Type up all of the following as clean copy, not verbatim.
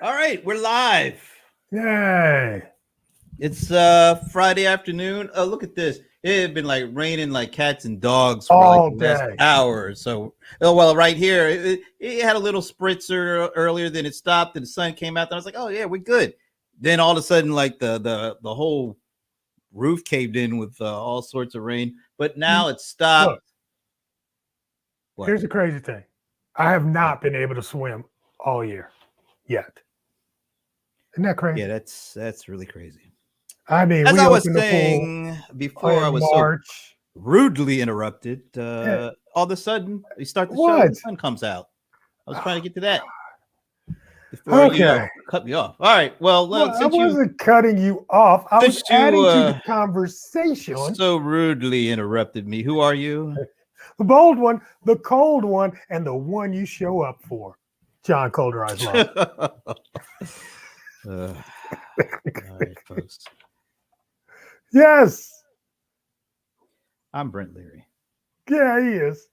All right, we're live. Yay. It's Friday afternoon. Oh, look at this. It had been like raining like cats and dogs for like All the last day. hour or so. Oh, well, right here, it had a little spritzer earlier, then it stopped, and the sun came out. And I was like, oh, yeah, we're good. Then all of a sudden, like the whole roof caved in with all sorts of rain. But now it's stopped. Look, What? here's the crazy thing. I have not been able to swim all year yet. Isn't that crazy? Yeah, that's really crazy. I mean, As we I was opened the pool saying before, I in was so March. rudely interrupted. Eh, All of a sudden, we start the show, What? the sun comes out. I was trying to get to that before Okay. cut me off. All right. Well, Well, I since you wasn't cutting you off. I was since you adding to the conversation. so rudely interrupted me, who are you? The bold one, the cold one, and the one you show up for. John Colder Eyes Love. All right, folks. Yes. I'm Brent Leary. Yeah, he is.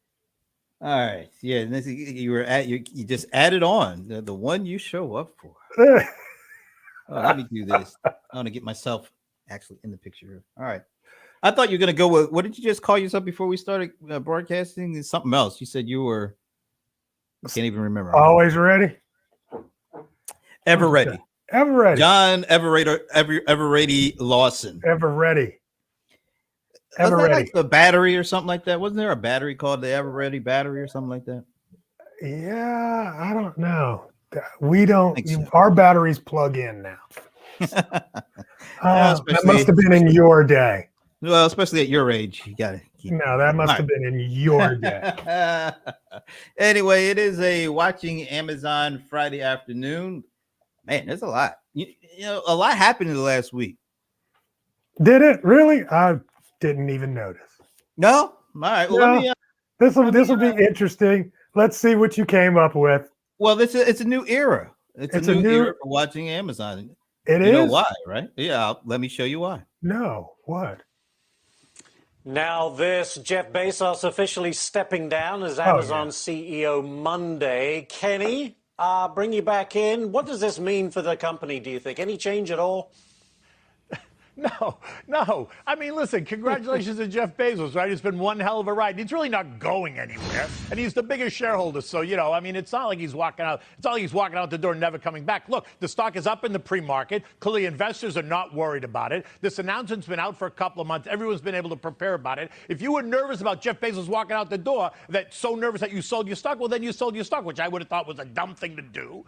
All right. Yeah, and you just added on the one you show up for. Oh, let me do this. I want to get myself actually in the picture. All right. I thought you were going to go with, what did you just call yourself before we started broadcasting? It's something else. You said you were, I can't even remember. Always ready. Ever ready. Ever ready. John Everready Lawson. Ever ready. Ever Wasn't that ready. like the battery or something like that? Wasn't there a battery called the Ever Ready battery or something like that? Yeah, I don't know. We don't. So. Our batteries plug in now. Yeah, that must have been in your day. Well, especially at your age, you got to keep. No, that must have been in your day. Anyway, it is a watching Amazon Friday afternoon. Man, there's a lot. You know, a lot happened in the last week. Did it really? I didn't even notice. No, all right. Well, no, this will be interesting. Let's see what you came up with. Well, it's a new era. It's a new era for watching Amazon. It is. You know why, right? Yeah, let me show you why. No, what? Now this, Jeff Bezos officially stepping down as Amazon CEO Monday. Kenny, bring you back in. What does this mean for the company, do you think? Any change at all? No. I mean, listen, congratulations to Jeff Bezos, right? It's been one hell of a ride. He's really not going anywhere. And he's the biggest shareholder. So, I mean, it's not like he's walking out. It's not like he's walking out the door and never coming back. Look, the stock is up in the pre-market. Clearly, investors are not worried about it. This announcement's been out for a couple of months. Everyone's been able to prepare about it. If you were nervous about Jeff Bezos walking out the door, so nervous that you sold your stock, well, then you sold your stock, which I would have thought was a dumb thing to do.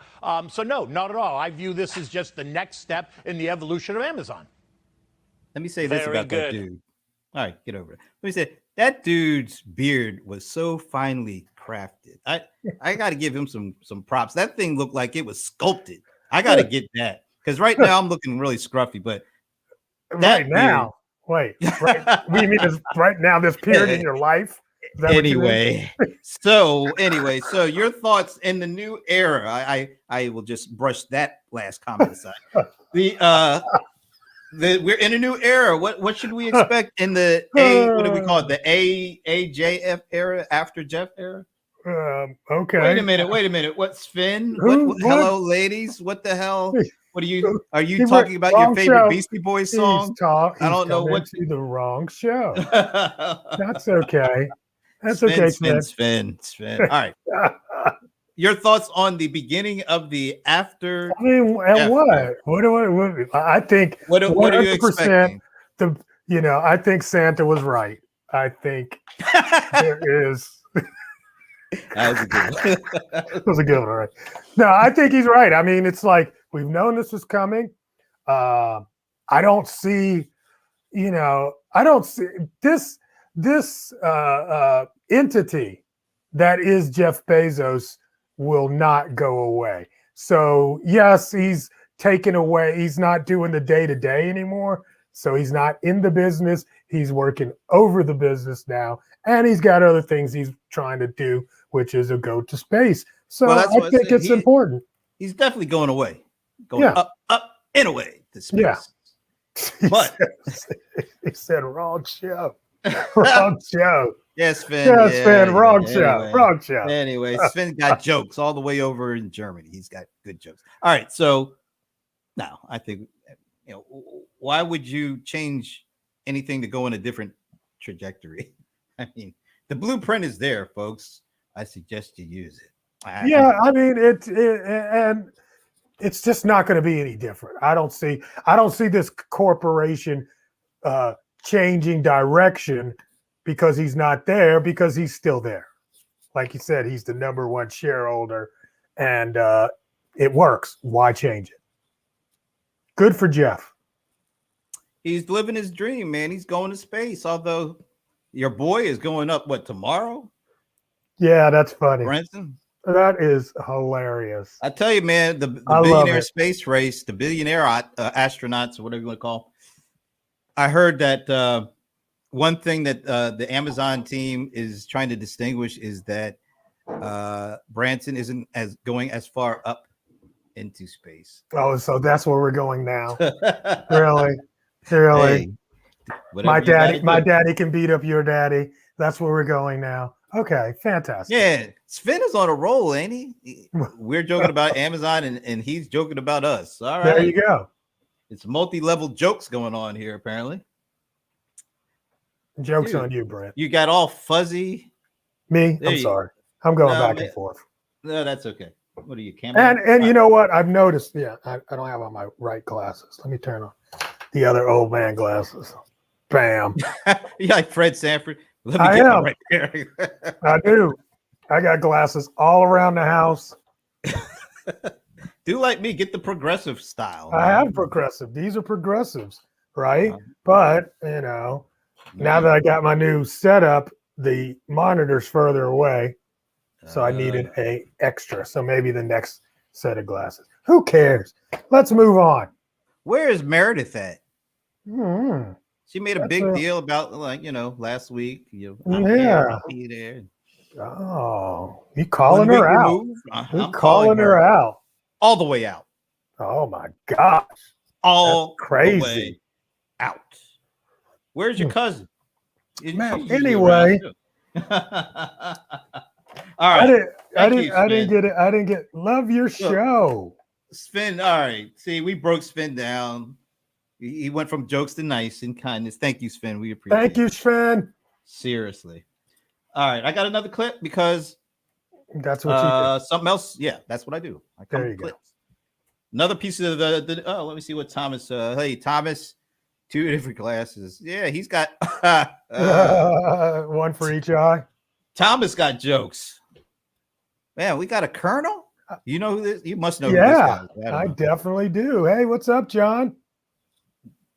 So, no, not at all. I view this as just the next step in the evolution of Amazon. Let me say this about that dude. All right, get over it. Let me say that dude's beard was so finely crafted. I got to give him some props. That thing looked like it was sculpted. I got to get that because right now I'm looking really scruffy. But right now, wait, right? What do you mean? Right now, this period in your life. Anyway, so your thoughts in the new era? I will just brush that last comment aside. We're in a new era. What should we expect in the what do we call it? The AJF era after Jeff era? Okay. Wait a minute. What's Finn? What? Hello, ladies. What the hell? What are you talking about your favorite Beastie Boys song? I don't know what to the wrong show. That's okay. That's okay, Sven. All right. Your thoughts on the beginning of the after? I mean, and what? I think. What are you expecting? I think Santa was right. I think there is. That was a good one. That was a good one, right? No, I think he's right. I mean, it's like we've known this was coming. I don't see, I don't see this entity that is Jeff Bezos will not go away. So yes, he's taken away. He's not doing the day-to-day anymore. So he's not in the business. He's working over the business now. And he's got other things he's trying to do, which is a go to space. So I think it's important. He's definitely going away. Going up and away to space. Yeah. But he said wrong show. Wrong show. Yes, Sven. Yes, Yeah, Sven. Wrong yeah. show. Wrong show. Anyway, Sven got jokes all the way over in Germany. He's got good jokes. All right, so now I think why would you change anything to go in a different trajectory? I mean, the blueprint is there, folks. I suggest you use it. I mean and it's just not going to be any different. I don't see this corporation changing direction because he's not there, because he's still there. Like you said, he's the number one shareholder, and it works. Why change it? Good for Jeff. He's living his dream, man. He's going to space. Although your boy is going up, tomorrow? Yeah, that's funny. Branson? That is hilarious. I tell you, man, the billionaire space race, the billionaire astronauts, or whatever you want to call. I heard that one thing that the Amazon team is trying to distinguish is that Branson isn't going as far up into space. Oh, so that's where we're going now. Really? Hey, my daddy can beat up your daddy. That's where we're going now. Okay, fantastic. Yeah, Sven is on a roll, ain't he? We're joking about Amazon, and he's joking about us. All right, there you go. It's multi-level jokes going on here, apparently. Joke's on you, Brent. You got all fuzzy. Me? I'm sorry. I'm going back and forth. No, that's okay. What are you, camera? And you know what? I've noticed. Yeah, I don't have on my right glasses. Let me turn on the other old man glasses. Bam. You like Fred Sanford? Let me I get am. right there. I do. I got glasses all around the house. Do like me, get the progressive style. I have progressive. These are progressives, right? But now that I got my new setup, the monitor's further away, so I needed a extra. So maybe the next set of glasses. Who cares? Let's move on. Where is Meredith at? Mm-hmm. She made a big deal about, last week. I'm there. Oh, you calling her out? I'm calling her out all the way out. Oh my gosh, all crazy the way out. Where's your cousin? Man, anyway. All right. I didn't get it. I didn't get love your show. Sven, all right. See, we broke Sven down. He went from jokes to nice and kindness. Thank you, Sven. We appreciate it. Thank you, Sven. Seriously. All right. I got another clip because that's what you do. Something else. Yeah, that's what I do. I come with clips. Another piece of the let me see what Thomas. Hey, Thomas, 2 different glasses. Yeah, he's got one for each eye. Thomas got jokes. Man, we got a colonel. You know who this? You must know. Yeah, who this guy is. I definitely do. Hey, what's up, John?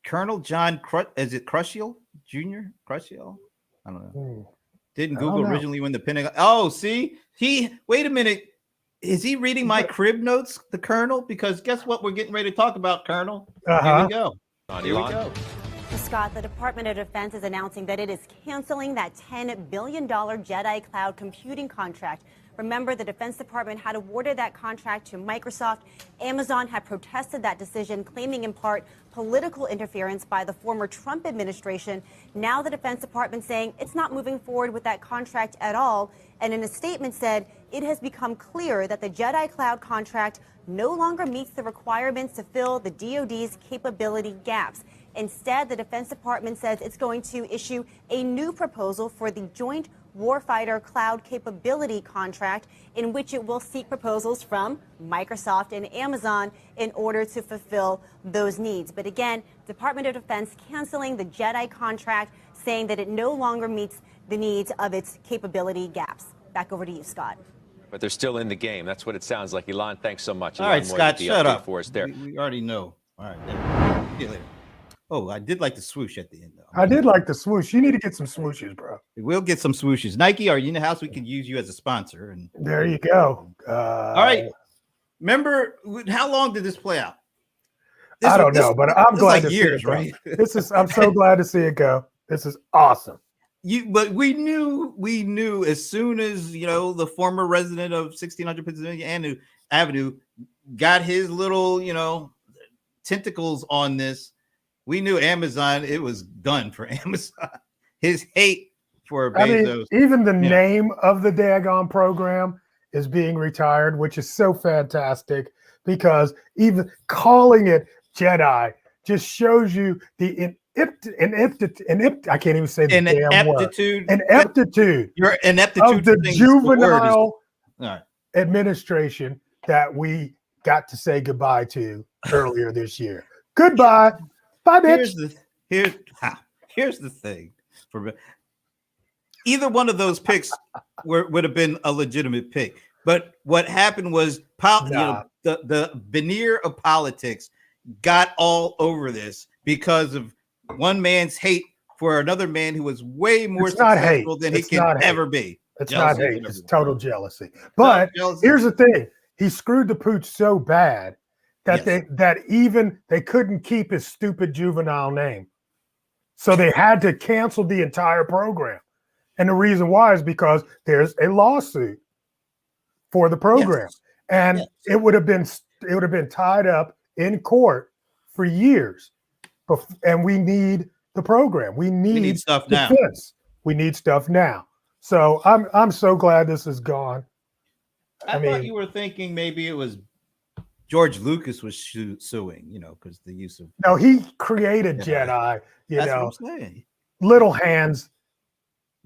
Colonel John, is it Crushiel Jr.? Crushiel? I don't know. Didn't Google originally when the Pentagon? Oh, see, wait a minute. Is he reading my crib notes, the Colonel? Because guess what? We're getting ready to talk about, Colonel. Here we go. Here we go. Scott, the Department of Defense is announcing that it is canceling that $10 billion JEDI cloud computing contract. Remember, the Defense Department had awarded that contract to Microsoft. Amazon had protested that decision, claiming in part political interference by the former Trump administration. Now the Defense Department saying it's not moving forward with that contract at all. And in a statement said it has become clear that the JEDI cloud contract no longer meets the requirements to fill the DoD's capability gaps. Instead, the Defense Department says it's going to issue a new proposal for the Joint Warfighter Cloud Capability Contract, in which it will seek proposals from Microsoft and Amazon in order to fulfill those needs. But again, Department of Defense canceling the JEDI contract, saying that it no longer meets the needs of its capability gaps. Back over to you, Scott. But they're still in the game. That's what it sounds like. Elon, thanks so much. All Elon, right, Scott, shut up. For us there. We already know. All right. See you later. Oh, I did like the swoosh at the end, though. I did like the swoosh. You need to get some swooshes, bro. We'll get some swooshes. Nike, are you in the house? We can use you as a sponsor. And there you go. All right. Remember, how long did this play out? I don't know, but I'm glad to years, see it, right? I'm so glad to see it go. This is awesome. But we knew as soon as the former resident of 1600 Pennsylvania Avenue got his little tentacles on this. We knew Amazon, it was done for Amazon. His hate for I mean, Bezos. even the name of the daggone program is being retired, which is so fantastic because even calling it JEDI just shows you the I can't even say the damn word. Ineptitude. Your ineptitude of the juvenile right. administration that we got to say goodbye to earlier this year. Goodbye. Bye, bitch. Here's the thing. For either one of those picks would have been a legitimate pick. But what happened was the veneer of politics got all over this because of one man's hate for another man who was way more successful than he can ever be. It's not hate. It's total jealousy. But here's the thing. He screwed the pooch so bad that they couldn't keep his stupid juvenile name. So they had to cancel the entire program. And the reason why is because there's a lawsuit for the program. And it would have been tied up in court for years. And we need the program. We need stuff defense. now. We need stuff now. So I'm so glad this is gone. I thought you were thinking maybe it was George Lucas was suing, because the use of he created JEDI. That's what I'm saying. Little hands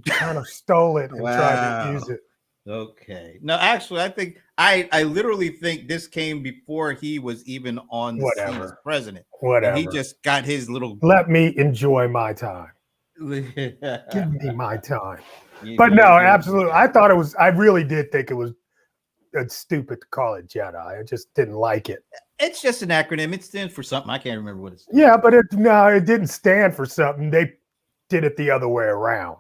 kind of stole it and tried to use it. Okay. No, actually, I think I literally think this came before he was even on the scene as president. Whatever. And he just got his little. Let me enjoy my time. Give me my time. But no, absolutely. I really did think it was stupid to call it JEDI. I just didn't like it. It's just an acronym. It stands for something. I can't remember what it stands. Yeah, but it didn't stand for something. They did it the other way around.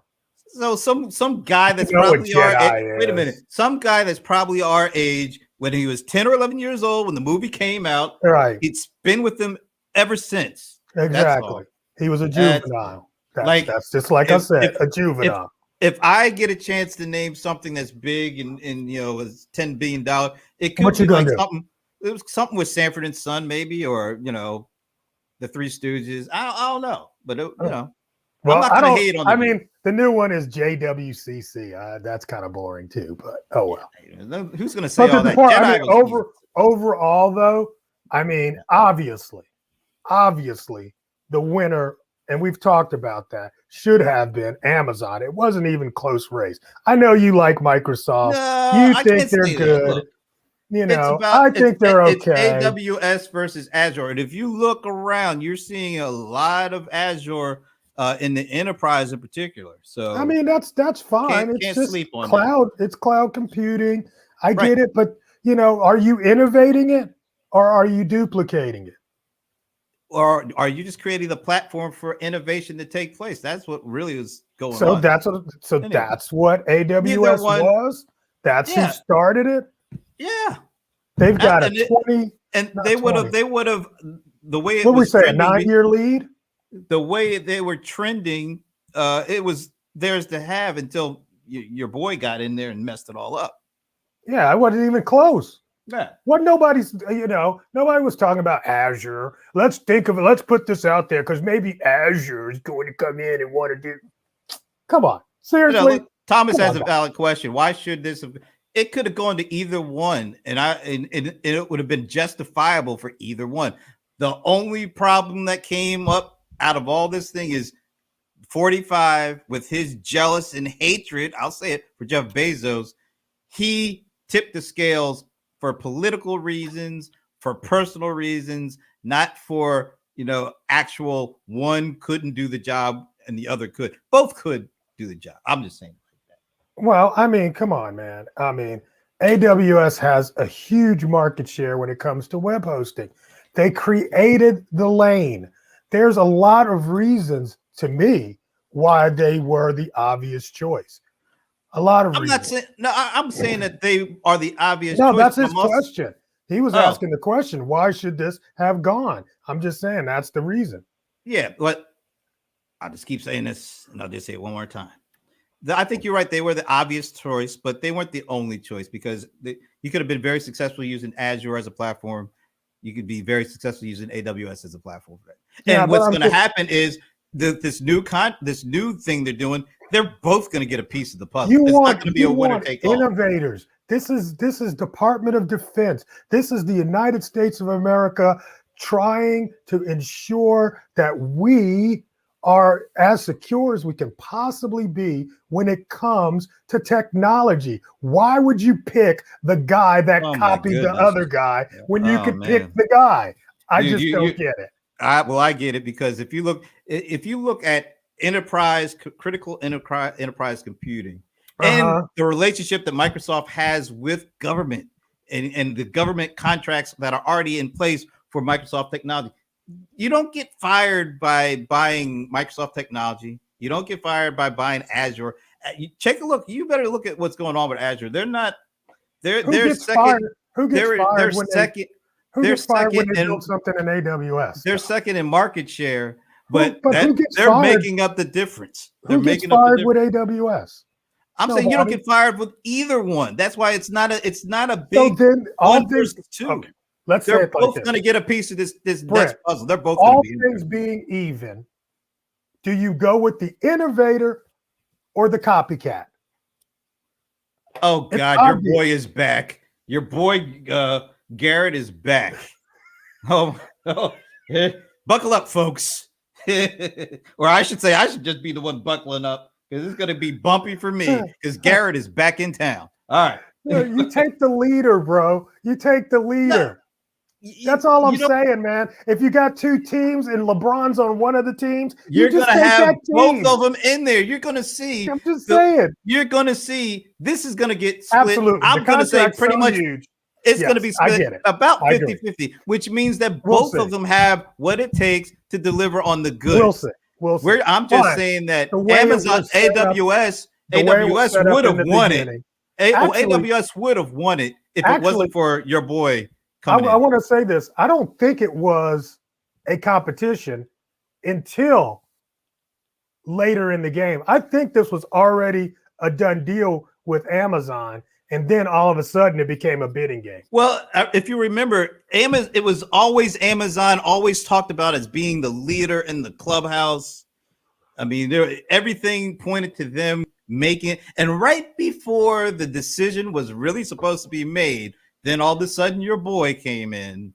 So some guy that's probably our age, wait a minute. Some guy that's probably our age when he was 10 or 11 years old when the movie came out. Right. It's been with them ever since. Exactly. He was a juvenile. That's just like I said, a juvenile. If I get a chance to name something that's big and is $10 billion, it could be like something. It was something with Sanford and Son, maybe, or the Three Stooges. I don't know, but well, I'm not going to hate on. I mean, the new one is JWCC. That's kind of boring too, but oh well. Who's going to say all that? Overall, though, I mean, obviously, the winner. And we've talked about that, should have been Amazon. It wasn't even close race. I know you like Microsoft. No, you think they're good. Look, I think they're okay. It's AWS versus Azure. And if you look around, you're seeing a lot of Azure in the enterprise in particular. So I mean, that's fine. Can't just sleep on cloud. that. It's cloud computing. I get it, but are you innovating it or are you duplicating it? Or are you just creating the platform for innovation to take place? That's what really is going on. That's what AWS was. That's who started it. Yeah, they've got a 20, and they would have the way it what was. What we say, a 9-year lead? The way they were trending, it was theirs to have until your boy got in there and messed it all up. Yeah, I wasn't even close. Yeah. Nobody was talking about Azure. Let's think of it. Let's put this out there because maybe Azure is going to come in and want to do. Come on, seriously. Thomas has a valid question. Why should this have? It could have gone to either one, and it would have been justifiable for either one. The only problem that came up out of all this thing is 45 with his jealous and hatred. I'll say it for Jeff Bezos. He tipped the scales for political reasons, for personal reasons, not for, actual one couldn't do the job and the other could. Both could do the job. I'm just saying like that. Well, I mean, come on, man. I mean, AWS has a huge market share when it comes to web hosting. They created the lane. There's a lot of reasons to me why they were the obvious choice. A lot of reasons. Not saying I'm saying that they are the obvious. No, choice. that's his question. He was asking the question, why should this have gone? I'm just saying that's the reason. Yeah, but I'll just keep saying this, and I'll just say it one more time. I think you're right. They were the obvious choice, but they weren't the only choice because you could have been very successful using Azure as a platform. You could be very successful using AWS as a platform. And what's going to happen is this new thing they're doing, they're both going to get a piece of the puzzle. You It's want not going to be a winner take all. innovators. This is Department of Defense. This is the United States of America trying to ensure that we are as secure as we can possibly be when it comes to technology. Why would you pick the guy that copied the other guy when you could pick the guy? I just don't get it. I get it, because if you look at critical enterprise computing and the relationship that Microsoft has with government and the government contracts that are already in place for Microsoft technology, you don't get fired by buying Microsoft technology. You don't get fired by buying Azure. You take a look. You better look at what's going on with Azure. They're not. They're second. Who gets fired when second. Who gets fired when they in, build something in AWS? They're second in market share, but who gets they're fired? Making up the difference. Who gets fired with AWS? I'm saying you don't get fired with either one. That's why it's not a big so then all versus two. Okay. Let's they're say it both like going to get a piece of this Brett, puzzle. They're both all going to be things being even. Do you go with the innovator or the copycat? Oh God, your boy is back. Your boy Garrett is back. Oh, buckle up, folks. Or I should say, I should just be the one buckling up, because it's going to be bumpy for me, because Garrett is back in town. All right. You take the leader, bro. You take the leader. That's all I'm saying, man. If you got two teams and LeBron's on one of the teams, you're just going to have both of them in there. You're going to see. I'm just saying. You're going to see. This is going to get split. Absolutely. I'm going to say pretty much. Huge. It's going to be split about 50-50, which means that both of them have what it takes to deliver on the goods. We'll see. I'm just saying that Amazon, AWS would have won it. AWS would have won it if it wasn't for your boy. I want to say this. I don't think it was a competition until later in the game. I think this was already a done deal with Amazon, and then all of a sudden it became a bidding game. Well, if you remember, it was always Amazon, always talked about as being the leader in the clubhouse. I mean, everything pointed to them making it. And right before the decision was really supposed to be made, then all of a sudden your boy came in,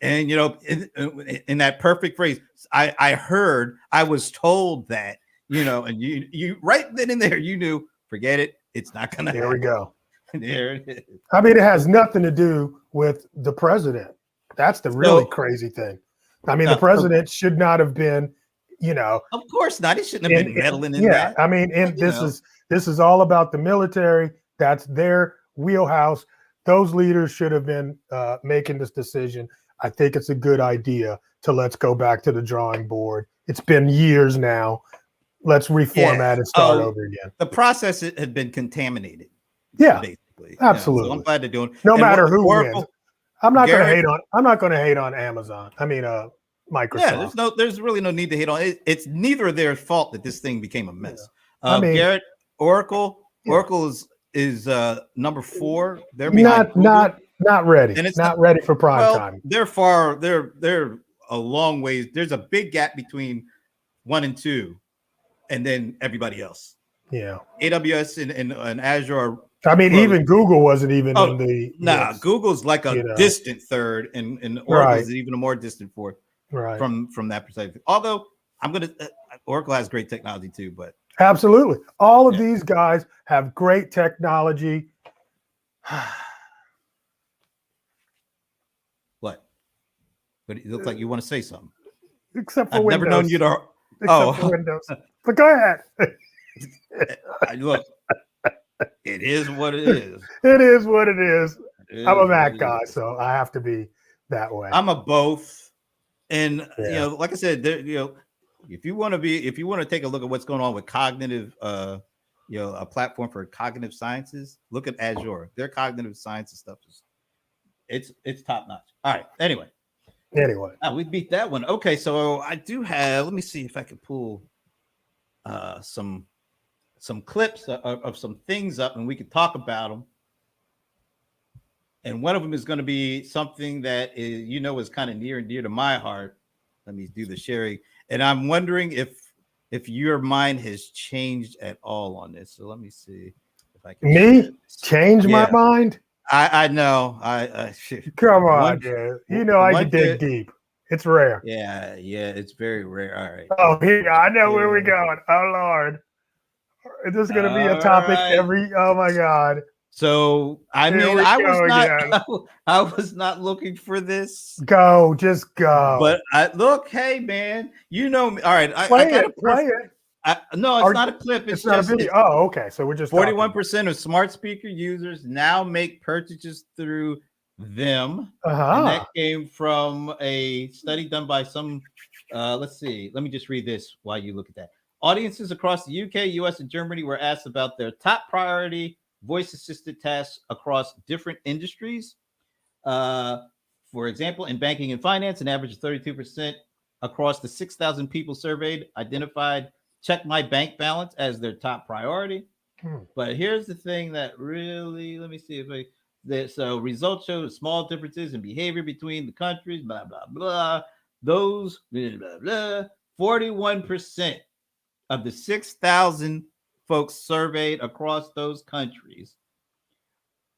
and in that perfect phrase, I was told that, and you right then and there, you knew, forget it, it's not gonna happen. There we go. There it is. I mean, it has nothing to do with the president. That's the really crazy thing. I mean, the president should not have been, Of course not. He shouldn't have been meddling in that. I mean, this is all about the military. That's their wheelhouse. Those leaders should have been making this decision. I think it's a good idea to let's go back to the drawing board. It's been years now. Let's reformat and start over again. The process had been contaminated. Yeah, basically. Absolutely. So I'm glad they're doing. No matter who wins. I'm not going to hate on Amazon. I mean, Microsoft. Yeah, there's really no need to hate on it. It's neither their fault that this thing became a mess. Yeah. Garrett, Oracle is number 4. They're not ready. And it's not ready for prime time. They're a long ways. There's a big gap between 1 and 2, and then everybody else. Yeah. AWS and Azure are. I mean, even Google wasn't even in the. Google's like a distant third, and Oracle is even a more distant fourth. Right. From that perspective. Although Oracle has great technology too, but absolutely, all of these guys have great technology. What? But it looks like you want to say something. Except for I've Windows. never known you to. Except for Windows. But go ahead. Look, it is what it is. It is what it is. I'm a Mac guy, so I have to be that way. I'm a both, and like I said, if you want to take a look at what's going on with cognitive, a platform for cognitive sciences, look at Azure. Their cognitive sciences stuff it's top notch. All right. Anyway, we beat that one. Okay, so I do have. Let me see if I can pull some clips of some things up, and we can talk about them. And one of them is going to be something that is kind of near and dear to my heart. Let me do the sharing. And I'm wondering if your mind has changed at all on this. So let me see if I can share Me this. change my Yeah. mind? I know. I Come on, one dude. You know I can dig deep. It's rare. yeah, it's very rare. All right. Oh, here I know where we're going. Oh Lord. Is this gonna be a All topic right. every oh my god. So I Here mean, we I was go not again. I was not looking for this. Go, just go. But look, hey man, you know me. All right, I Play got it, play it. no, it's Or- not a clip. It's not a video. It's Oh, okay. So we're just 41% of smart speaker users now make purchases through them. And that came from a study done by some let's see. Let me just read this while you look at that. Audiences across the UK, US, and Germany were asked about their top priority voice assisted tasks across different industries. For example, in banking and finance, an average of 32% across the 6,000 people surveyed identified check my bank balance as their top priority. But here's the thing that really, let me see if so results show small differences in behavior between the countries, blah, blah, blah. Those, blah, blah, blah. 41% of the 6,000 folks surveyed across those countries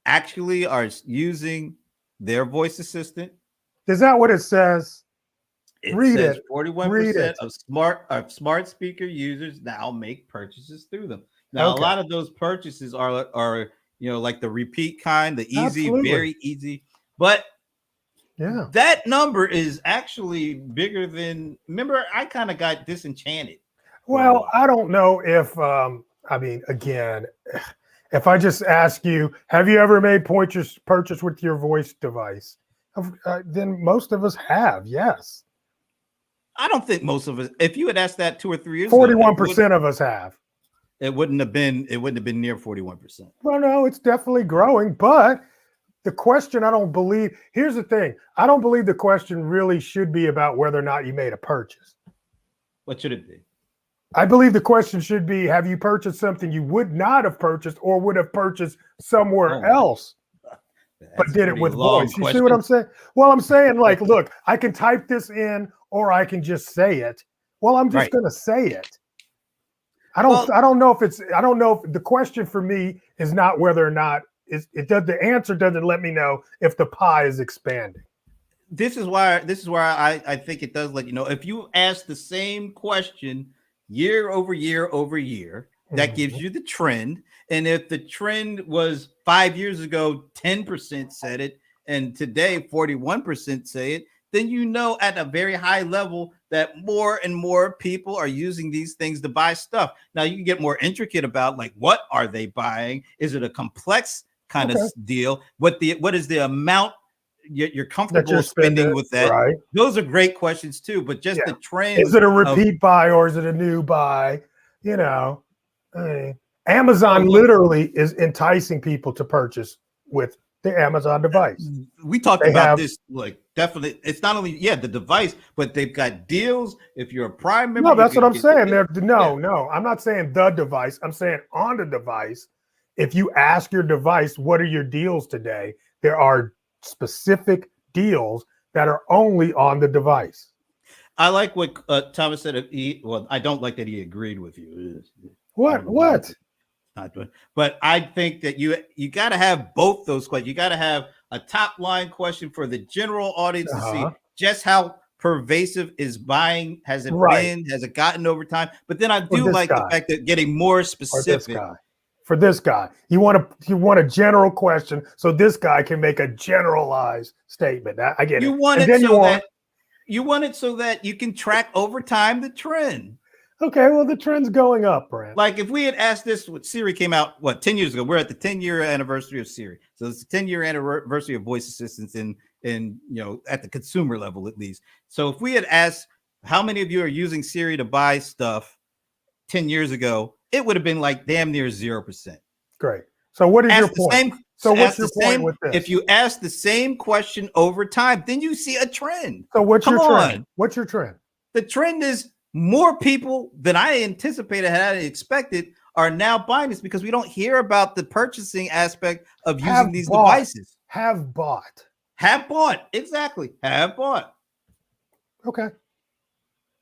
actually are using their voice assistant. Is that what it says? It Read says it. 41% of smart speaker users now make purchases through them. Now, Okay. a lot of those purchases are like the repeat kind, the easy, Absolutely. very easy. But yeah, that number is actually bigger than. Remember, I kind of got disenchanted. Well, I don't know if I mean, again, if I just ask you, have you ever made purchase with your voice device? Then most of us have, yes. I don't think most of us. If you had asked that 2 or 3 years 41% of us have. It wouldn't have been near 41%. Well, no, it's definitely growing, but the question, I don't believe. Here's the thing: I don't believe the question really should be about whether or not you made a purchase. What should it be? I believe the question should be: have you purchased something you would not have purchased or would have purchased somewhere else, but did it with voice? You see what I'm saying? Well, I'm saying, like, look, I can type this in or I can just say it. Well, I'm just going to say it. I don't know if the question for me is not whether or not the answer doesn't let me know if the pie is expanding. This is why I think it does let you know. If you ask the same question year over year over year, that gives you the trend. And if the trend was 5 years ago, 10% said it, and today 41% say it, then you know at a very high level that more and more people are using these things to buy stuff. Now you can get more intricate about, like, what are they buying? Is it a complex kind of deal? What is the amount you're comfortable spending with that? Right. Those are great questions too, but just the trend. Is it a repeat buy or is it a new buy? You know, Amazon literally is enticing people to purchase with the Amazon device. We talked about this, like, definitely. It's not only the device, but they've got deals. If you're a Prime member, no, that's what I'm saying. No, I'm not saying the device. I'm saying on the device. If you ask your device, what are your deals today? There are specific deals that are only on the device. I like what Thomas said. I don't like that he agreed with you. What? Not doing, but I think that you got to have both those questions. You got to have a top line question for the general audience to see just how pervasive is buying. Has it been? Has it gotten over time? But then I do like the fact that getting more specific. For this guy, you want a general question, so this guy can make a generalized statement. I get it. You want it so that you can track over time the trend. Okay, well, the trend's going up, Brent. Like, if we had asked this when Siri came out, 10 years ago? We're at the 10-year anniversary of Siri. So it's the 10-year anniversary of voice assistants in at the consumer level, at least. So if we had asked how many of you are using Siri to buy stuff 10 years ago, it would have been like damn near 0%. Great. So what is your point? So what's your point with this? If you ask the same question over time, then you see a trend. So what's your trend? What's your trend? The trend is more people than I anticipated, had expected, are now buying this because we don't hear about the purchasing aspect of using these devices. Have bought. Have bought. Exactly. Have bought. Okay.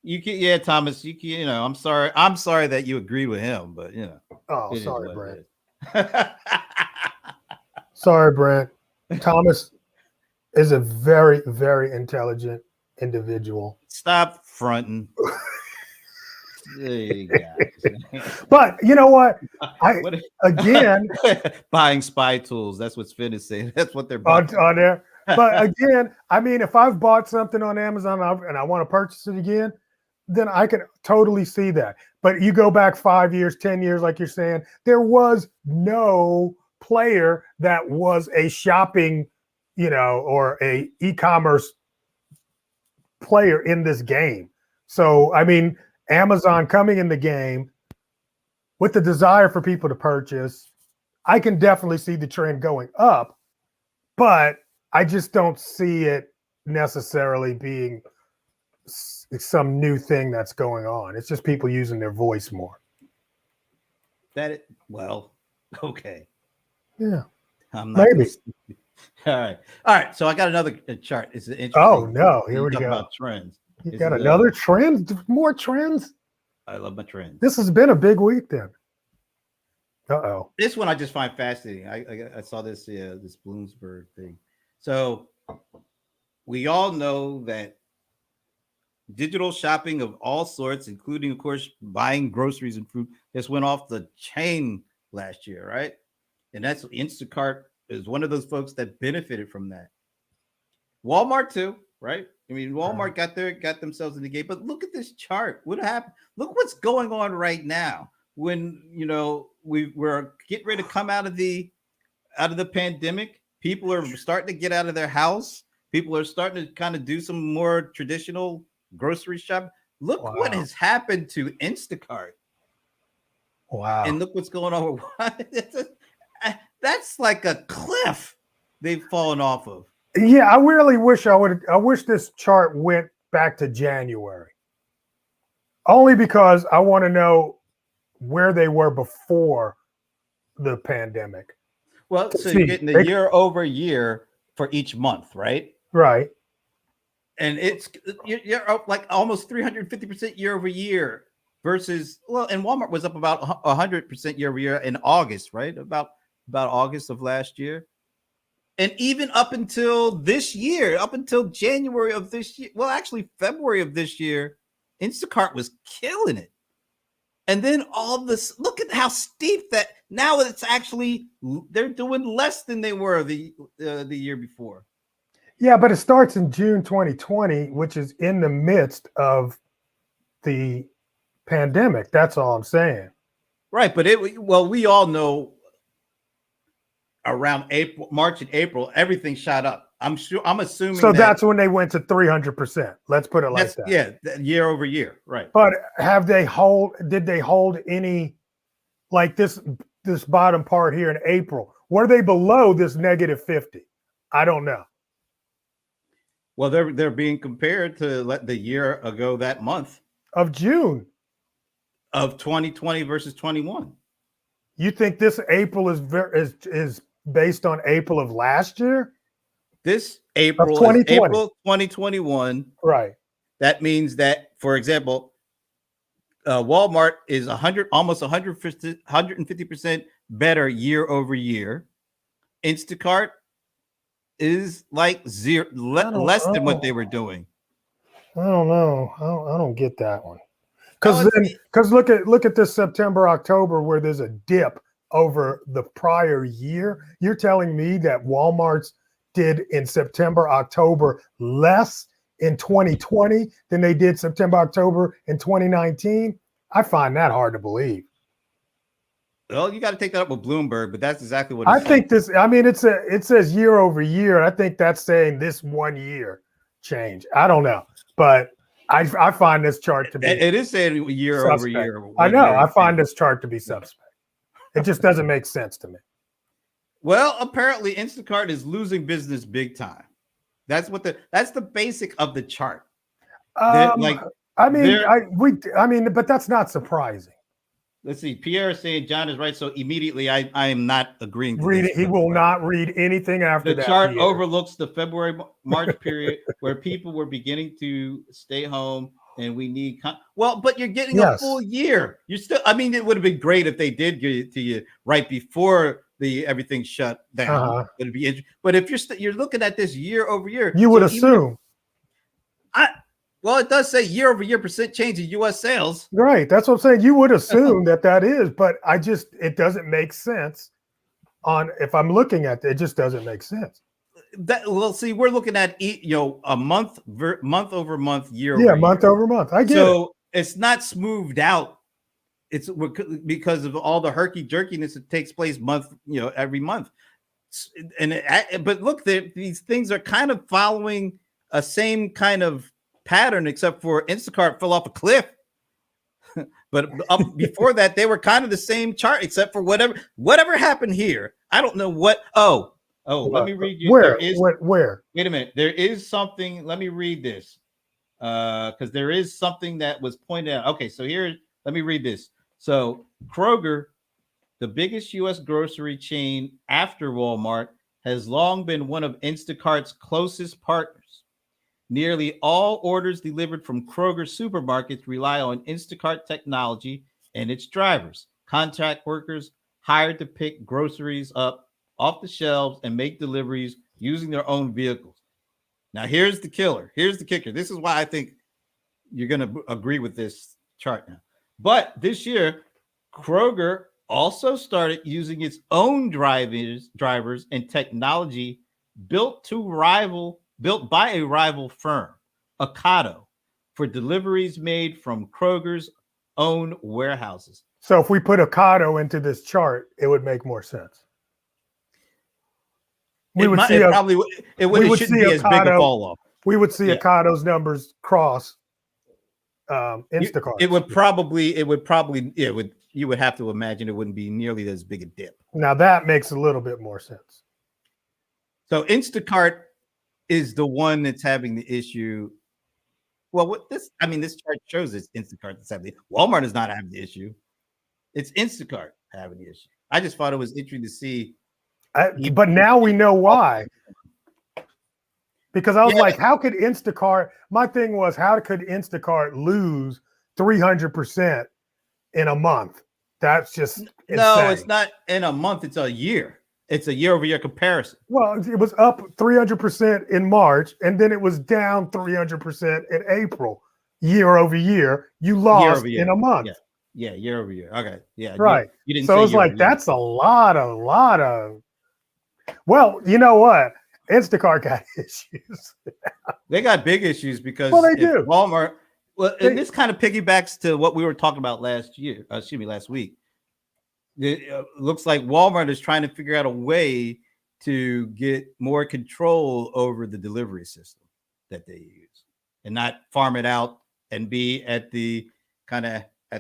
You can, yeah, Thomas. You can, I'm sorry. I'm sorry that you agreed with him, but Oh, it is sorry, what Brent. it is. Sorry, Brent. Thomas is a very, very intelligent individual. Stop fronting. You guys. But you know what? What Again buying spy tools. That's what Finn is saying. That's what they're buying. on there. But again, I mean, if I've bought something on Amazon and I want to purchase it again, then I can totally see that. But you go back 5 years, 10 years, like you're saying, there was no player that was a shopping, or a e-commerce player in this game. So, I mean, Amazon coming in the game with the desire for people to purchase, I can definitely see the trend going up, but I just don't see it necessarily being some new thing that's going on. It's just people using their voice more. Well, okay. Yeah. I'm not Maybe. All right. So I got another chart. It's interesting. Oh no, here we go. About trends. You got another trend? More trends? I love my trends. This has been a big week then. Uh-oh. This one I just find fascinating. I saw this this Bloomberg thing. So we all know that digital shopping of all sorts, including, of course, buying groceries and food, just went off the chain last year, right? And that's Instacart is one of those folks that benefited from that. Walmart too, right? I mean, Walmart got themselves in the game. But look at this chart. What happened? Look what's going on right now. When we're getting ready to come out of the pandemic, people are starting to get out of their house. People are starting to kind of do some more traditional grocery shopping. Look what has happened to Instacart. Wow. And look what's going on. That's like a cliff they've fallen off of. Yeah, I really wish I wish this chart went back to January. Only because I want to know where they were before the pandemic. Well, so you're getting the year over year for each month, right? Right. And you're up like almost 350% year over year versus, and Walmart was up about 100% year over year in August, right? About August of last year. And even up until this year, up until January of this year, well, actually February of this year, Instacart was killing it. And then all this, look at how steep that now it's actually, they're doing less than they were the year before. Yeah, but it starts in June 2020, which is in the midst of the pandemic. That's all I'm saying. Right, but we all know around March and April, everything shot up. I'm assuming. So that's when they went to 300%. Let's put it like that. Yeah, year over year, right? But did they hold any, like this bottom part here in April? Were they below this -50? I don't know. Well, they're being compared to the year ago that month of June of 2020 versus 21. You think this April is based on April of last year? This April of 2020. is April 2021. Right. That means that, for example, Walmart is almost 150% better year over year. Instacart is like less than what they were doing. I don't know. I don't get that one. Because look at this September, October, where there's a dip over the prior year. You're telling me that Walmart's did in September, October less in 2020 than they did September, October in 2019? I find that hard to believe. Well, you got to take that up with Bloomberg, but that's exactly what I think this. I mean, it says year over year. I think that's saying this 1 year change. I don't know, but I find this chart to be. It is saying year suspect. over year. I know. I find this chart to be suspect. It just doesn't make sense to me. Well, apparently Instacart is losing business big time. That's the basic of the chart. But that's not surprising. Let's see. Pierre is saying John is right. So immediately I am not agreeing to this. He will not read anything after that. The chart overlooks the February-March period where people were beginning to stay home and we need but you're getting a Yes. full year. You're still. I mean, it would have been great if they did give it to you right before everything shut down. It'd be interesting. But if you're looking at this year over year, you would assume. Well, it does say year over year percent change in U.S. sales. Right. That's what I'm saying. You would assume that is, but it doesn't make sense. If I'm looking at it, it just doesn't make sense. See, we're looking at a month over month, year yeah, over month year. over month. I get it. So it's not smoothed out. It's because of all the herky jerkiness that takes place every month. But look, these things are kind of following a same kind of pattern, except for Instacart fell off a cliff. But before that, they were kind of the same chart, except for whatever happened here. I don't know what. Oh, let me read you. Where? Where? Wait a minute. There is something. Let me read this. Because there is something that was pointed out. Okay, so let me read this. So Kroger, the biggest U.S. grocery chain after Walmart, has long been one of Instacart's closest partners. Nearly all orders delivered from Kroger supermarkets rely on Instacart technology and its drivers, contract workers hired to pick groceries up off the shelves and make deliveries using their own vehicles. Now, here's the killer. Here's the kicker. This is why I think you're going to agree with this chart now. But this year, Kroger also started using its own drivers and technology built by a rival firm, Ocado, for deliveries made from Kroger's own warehouses. So if we put Ocado into this chart, it would make more sense. It wouldn't be as big a fall off. We would see Ocado's numbers cross Instacart. You would have to imagine it wouldn't be nearly as big a dip. Now that makes a little bit more sense. So Instacart is the one that's having the issue. Well, this chart shows it's Instacart that's having Walmart is not having the issue. It's Instacart having the issue. I just thought it was interesting to see. But now we know why. Because I was like, how could Instacart? My thing was, how could Instacart lose 300% in a month? That's just insane. No, it's not in a month. It's a year. It's a year-over-year comparison. Well, it was up 300% in March, and then it was down 300% in April. Year over year, you lost in a month. Yeah, year over year. Okay, yeah, right. You didn't. So it's like that's a lot of. Well, you know what? Instacart got issues. They got big issues because they do. Walmart. Well, and this kind of piggybacks to what we were talking about last week. It looks like Walmart is trying to figure out a way to get more control over the delivery system that they use and not farm it out and be at the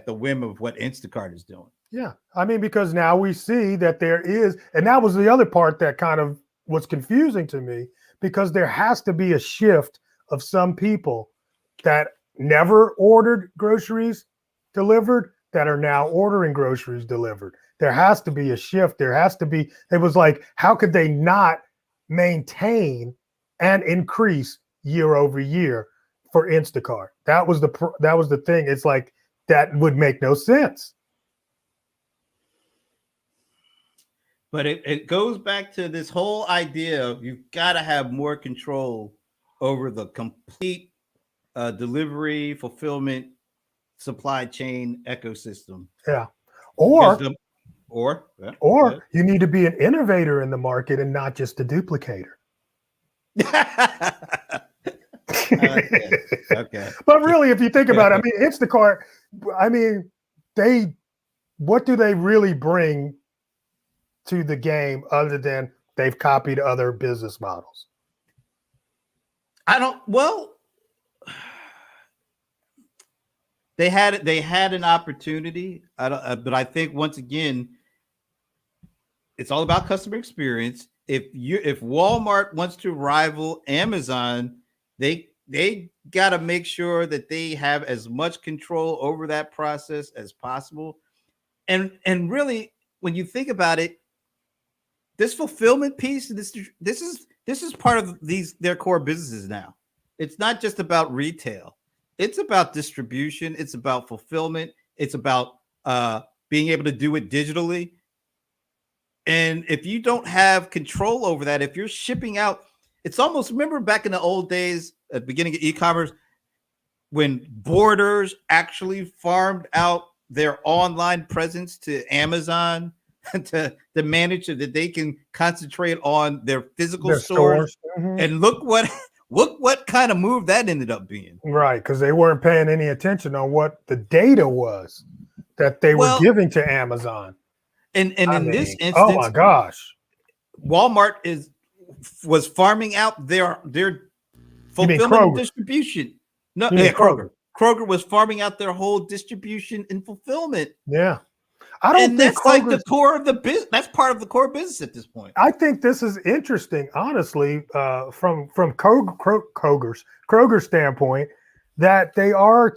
whim of what Instacart is doing. Yeah. I mean, because now we see that there is, and that was the other part that kind of was confusing to me, because there has to be a shift of some people that never ordered groceries delivered that are now ordering groceries delivered. There has to be a shift. It was like, how could they not maintain and increase year over year for Instacart? That was the thing. It's like, that would make no sense. But it goes back to this whole idea of you've got to have more control over the complete delivery, fulfillment, supply chain ecosystem. Yeah. Or yeah. You need to be an innovator in the market and not just a duplicator. Okay. But really, if you think about it, I mean, Instacart, what do they really bring to the game other than they've copied other business models? They had an opportunity. But I think once again, it's all about customer experience. If Walmart wants to rival Amazon, they got to make sure that they have as much control over that process as possible. And really, when you think about it, this fulfillment piece, this is part of their core businesses now. It's not just about retail. It's about distribution. It's about fulfillment. It's about being able to do it digitally. And if you don't have control over that, if you're shipping out, it's almost, remember back in the old days at the beginning of e-commerce when Borders actually farmed out their online presence to Amazon to manage so that they can concentrate on their physical stores. Mhm. And look what kind of move that ended up being. Right, because they weren't paying any attention on what the data was that they were giving to Amazon. And in this instance, oh my gosh, Walmart was farming out their fulfillment and distribution. No, yeah, Kroger. Kroger was farming out their whole distribution and fulfillment. Yeah. I don't think that's like the core of the business. That's part of the core business at this point. I think this is interesting, honestly, from Kroger's standpoint, that they are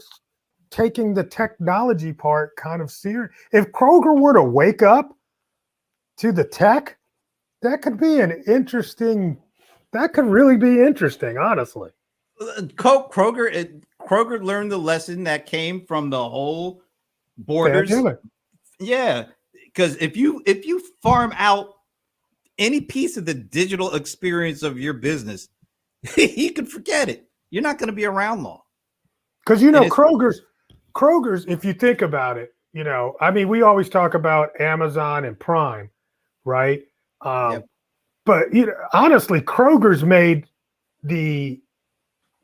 taking the technology part kind of serious. If Kroger were to wake up to the tech, that could be an interesting. That could really be interesting, honestly. Kroger learned the lesson that came from the whole Borders. Yeah, because if you farm out any piece of the digital experience of your business, you can forget it. You're not going to be around long. Because Kroger's, if you think about it, I mean, we always talk about Amazon and Prime, right? But honestly, Kroger's made the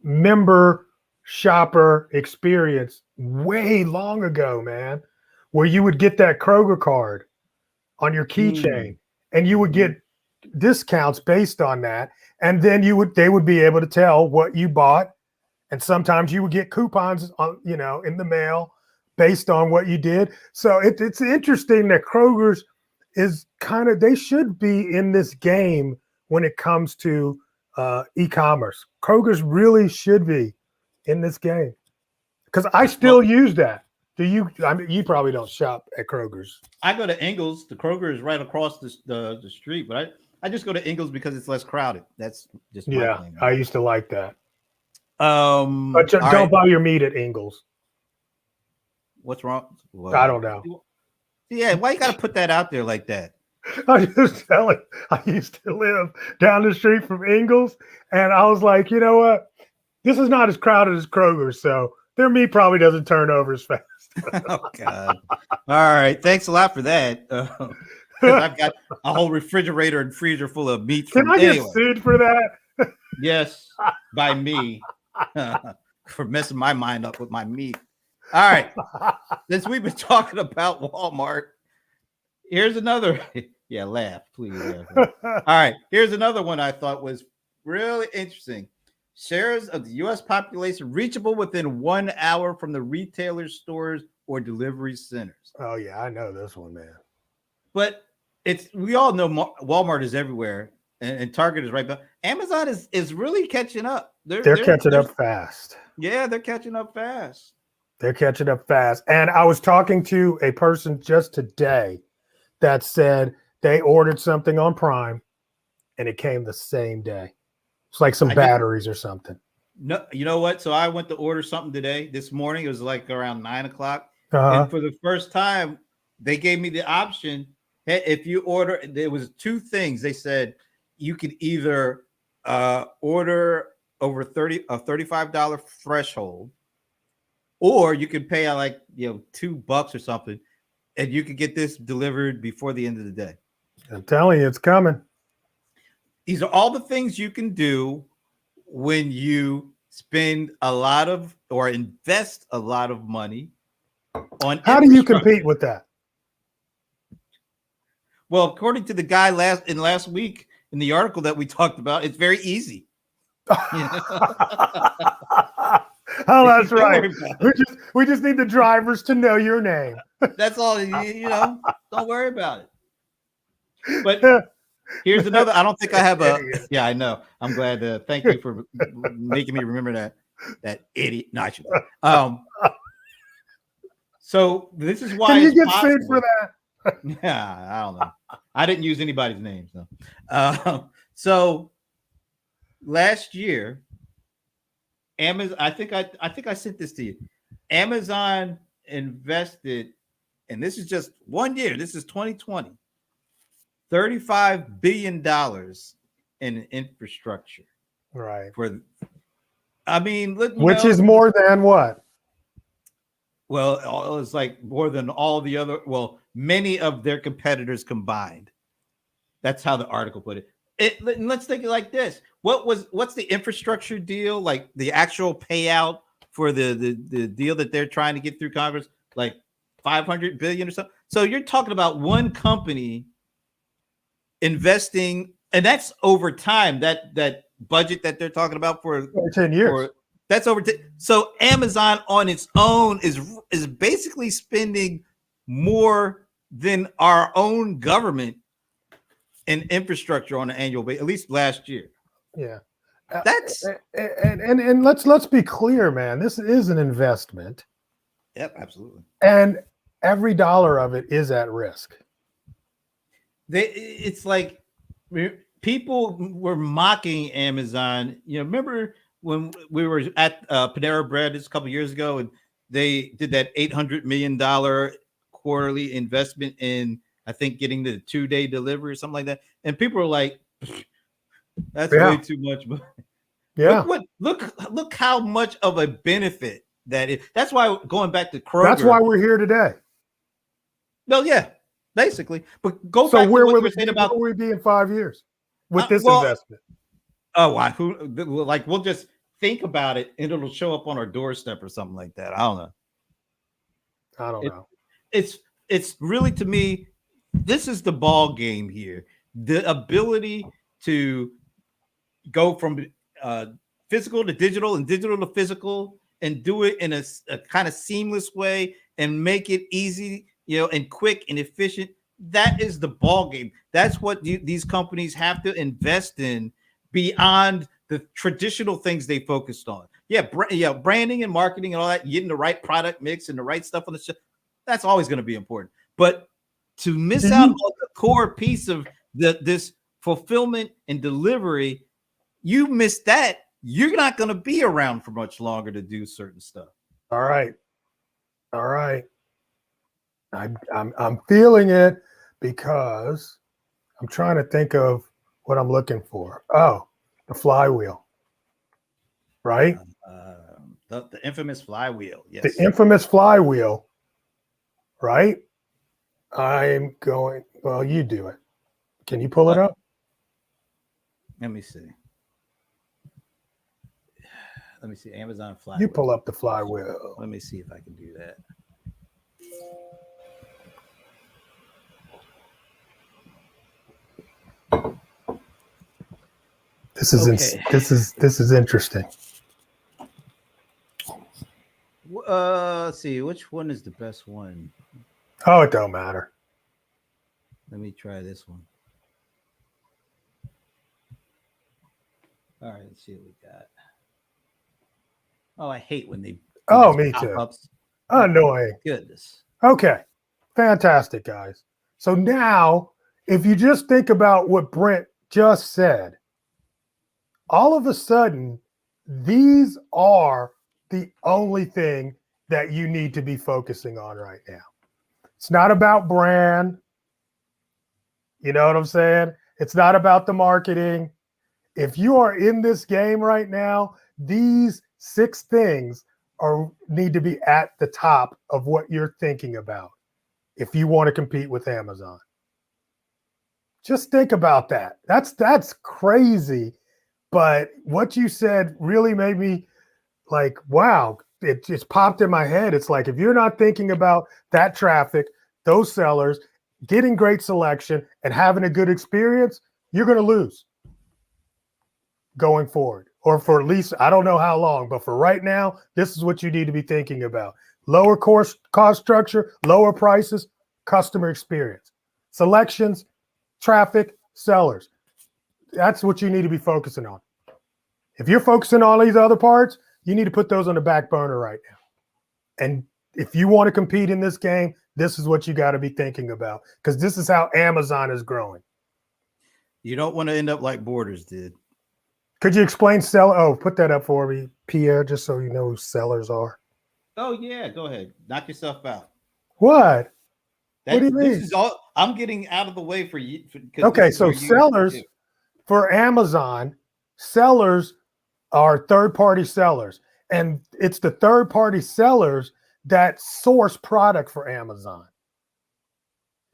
member shopper experience way long ago, man, where you would get that Kroger card on your keychain and you would get discounts based on that. And then they would be able to tell what you bought. And sometimes you would get coupons on, in the mail based on what you did. So it's interesting that Kroger's is they should be in this game when it comes to e-commerce. Kroger's really should be in this game because I still use that. Do you? I mean, you probably don't shop at Kroger's. I go to Ingles. The Kroger is right across the street, but I just go to Ingles because it's less crowded. That's just my thing. I used to like that. But don't buy your meat at Ingles. What's wrong? Well, I don't know. Yeah, why you got to put that out there like that? I just telling. I used to live down the street from Ingles, and I was like, you know what? This is not as crowded as Kroger's, so their meat probably doesn't turn over as fast. Oh God! All right, thanks a lot for that. I've got a whole refrigerator and freezer full of meat. Can I get sued for that? Yes, by me for messing my mind up with my meat. All right, since we've been talking about Walmart, here's another. Yeah, laugh, please. All right, here's another one I thought was really interesting. Shares of the U.S. population reachable within 1 hour from the retailer stores or delivery centers. Oh yeah, I know this one, man. But we all know Walmart is everywhere, and Target is right behind. Amazon is really catching up. They're catching up fast. Yeah, they're catching up fast. They're catching up fast. And I was talking to a person just today that said they ordered something on Prime, and it came the same day. It's like some batteries or something. No, you know what? So I went to order something this morning. It was like around 9:00. And for the first time, they gave me the option. Hey, if you order, there was two things. They said you could either order over a $35 threshold, or you could pay like $2 or something, and you could get this delivered before the end of the day. I'm telling you, it's coming. These are all the things you can do when you spend a lot of or invest a lot of money on. How do you compete with that? Well, according to the guy last week in the article that we talked about, it's very easy. Oh, that's right. We just need the drivers to know your name. That's all. Don't worry about it. But here's another. I don't think I have a. Yeah, I know. I'm glad. Thank you for making me remember that idiot. No, I should. So this is why. Can you get sued for that? Yeah, I don't know. I didn't use anybody's names. So last year, Amazon. I think I sent this to you. Amazon invested, and this is just 1 year. This is 2020. $35 billion in infrastructure. Right. I mean, look, which is more than what? Well, it's like more than all the other. Well, many of their competitors combined. That's how the article put it. Let's think it like this. What's the infrastructure deal? Like the actual payout for the deal that they're trying to get through Congress, like 500 billion or something. So you're talking about one company investing, and that's over time. That budget that they're talking about for 10 years. That's over. So Amazon on its own is basically spending more than our own government in infrastructure on an annual basis, at least last year. Yeah. That's and let's be clear, man. This is an investment. Yep, absolutely. And every dollar of it is at risk. It's like people were mocking Amazon. Remember when we were at Panera Bread a couple years ago, and they did that $800 million quarterly investment in, I think, getting the 2-day delivery or something like that, and people were like, "That's way too much." Yeah. Look how much of a benefit that is. That's why going back to Kroger. That's why we're here today. No, yeah, basically. But go so back where to what will you were saying about we be in 5 years with this investment? Oh, why? We'll just think about it and it'll show up on our doorstep or something like that. I don't know. It's really, to me, this is the ball game here. The ability to go from physical to digital and digital to physical and do it in a kind of seamless way and make it easy, and quick and efficient. That is the ball game. That's what these companies have to invest in beyond the traditional things they focused on. Branding and marketing and all that, getting the right product mix and the right stuff on the show. That's always going to be important. But to miss out on the core piece of this fulfillment and delivery, you miss that, you're not going to be around for much longer to do certain stuff. All right. I'm feeling it because I'm trying to think of what I'm looking for. Oh, the flywheel, right? The infamous flywheel. Yes. The infamous flywheel, right? I'm going. Well, you do it. Can you pull it up? Let me see. Amazon flywheel. You pull up the flywheel. Let me see if I can do that. This is interesting. Let's see, which one is the best one? Oh, it don't matter. Let me try this one. All right, let's see what we got. Oh, I hate when they. Oh, me too. Annoying. Goodness. Okay, fantastic, guys. So now, if you just think about what Brent just said, all of a sudden, these are the only thing that you need to be focusing on right now. It's not about brand. You know what I'm saying? It's not about the marketing. If you are in this game right now, these 6 things need to be at the top of what you're thinking about if you want to compete with Amazon. Just think about that. That's crazy. But what you said really made me like, wow, it just popped in my head. It's like, if you're not thinking about that traffic, those sellers, getting great selection and having a good experience, you're going to lose going forward, or for at least, I don't know how long, but for right now, this is what you need to be thinking about. Lower cost structure, lower prices, customer experience, selections, traffic, sellers. That's what you need to be focusing on. If you're focusing on all these other parts, you need to put those on the back burner right now. And if you want to compete in this game, this is what you got to be thinking about, because this is how Amazon is growing. You don't want to end up like Borders did. Could you explain seller? Oh, put that up for me, Pierre, just so you know who sellers are. Oh yeah, go ahead. Knock yourself out. What? What do you This mean? is all I'm getting out of the way for you. Okay, so sellers for Amazon, sellers are third-party sellers, and it's the third-party sellers that source product for Amazon.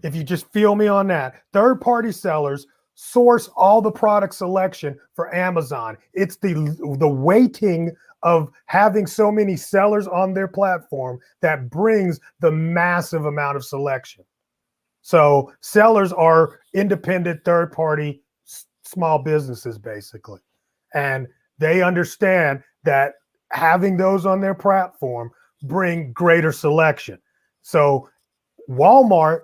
If you just feel me on that, third-party sellers source all the product selection for Amazon. It's the weighting of having so many sellers on their platform that brings the massive amount of selection. So sellers are independent third-party small businesses, basically. And they understand that having those on their platform bring greater selection. So Walmart,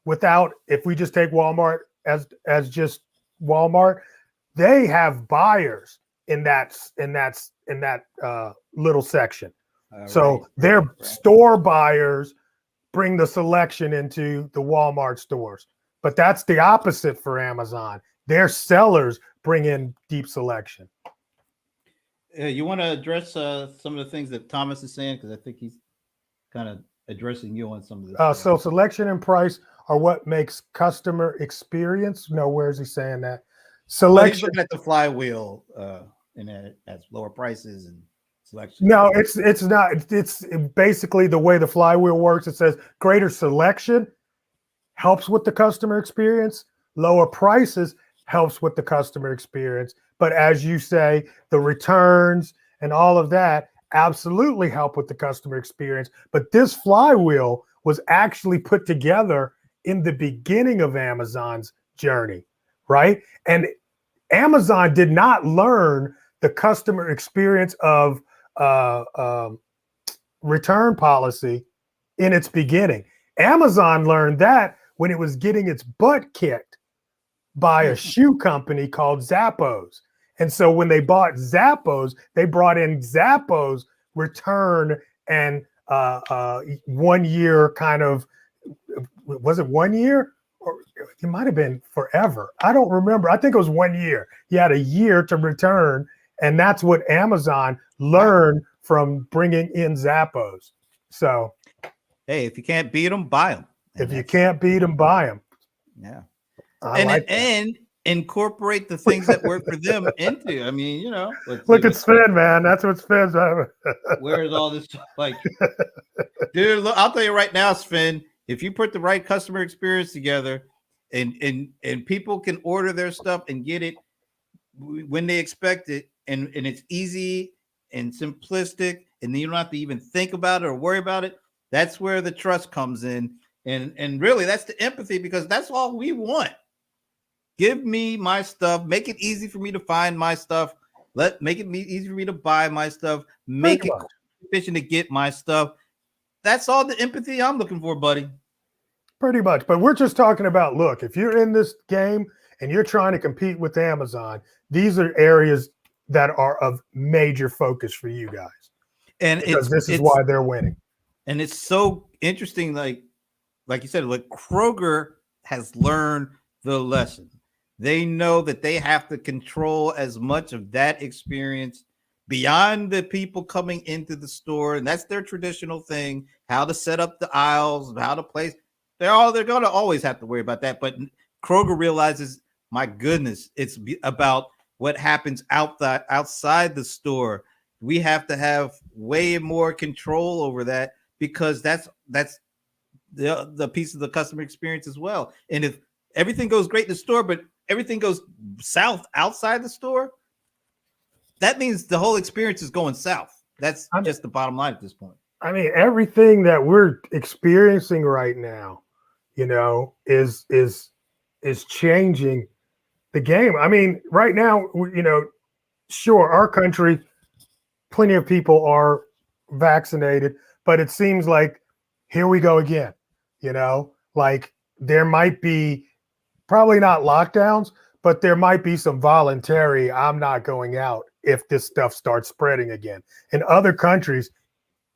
if we just take Walmart as just Walmart, they have buyers in that little section. So their store buyers bring the selection into the Walmart stores. But that's the opposite for Amazon. Their sellers bring in deep selection. You want to address some of the things that Thomas is saying? Because I think he's kind of addressing you on some of this. So selection and price are what makes customer experience. No, where is he saying that? Selection. He's looking at the flywheel and it has lower prices and selection. No, it's not. It's basically the way the flywheel works. It says greater selection helps with the customer experience. Lower prices helps with the customer experience. But as you say, the returns and all of that absolutely help with the customer experience. But this flywheel was actually put together in the beginning of Amazon's journey, right? And Amazon did not learn the customer experience of return policy in its beginning. Amazon learned that when it was getting its butt kicked by a shoe company called Zappos. And so when they bought Zappos, they brought in Zappos return and 1 year kind of, was it 1 year? Or it might have been forever. I don't remember. I think it was 1 year. You had a year to return. And that's what Amazon learned from bringing in Zappos. So, hey, if you can't beat them, buy them. If you can't beat them, buy them. Yeah. And incorporate the things that work for them into. I mean, you know, look at Sven, man. That's what Sven's. Where's all this? Like, dude, look, I'll tell you right now, Sven. If you put the right customer experience together, and people can order their stuff and get it when they expect it, and it's easy and simplistic, and you don't have to even think about it or worry about it. That's where the trust comes in, and really, that's the empathy, because that's all we want. Give me my stuff. Make it easy for me to find my stuff. Make it easy for me to buy my stuff. Make it efficient to get my stuff. That's all the empathy I'm looking for, buddy. Pretty much. But we're just talking about, look, if you're in this game and you're trying to compete with Amazon, these are areas that are of major focus for you guys. And because this is why they're winning. And it's so interesting, like you said, like Kroger has learned the lesson. They know that they have to control as much of that experience beyond the people coming into the store. And that's their traditional thing, how to set up the aisles, how to place. They're going to always have to worry about that. But Kroger realizes, my goodness, it's about what happens outside the store. We have to have way more control over that, because that's the piece of the customer experience as well. And if everything goes great in the store, but everything goes south outside the store, that means the whole experience is going south. That's just the bottom line at this point. I mean, everything that we're experiencing right now, you know, is changing the game. I mean, right now, you know, sure, our country, plenty of people are vaccinated, but it seems like here we go again. You know, like there might be probably not lockdowns, but there might be some voluntary, I'm not going out if this stuff starts spreading again. In other countries,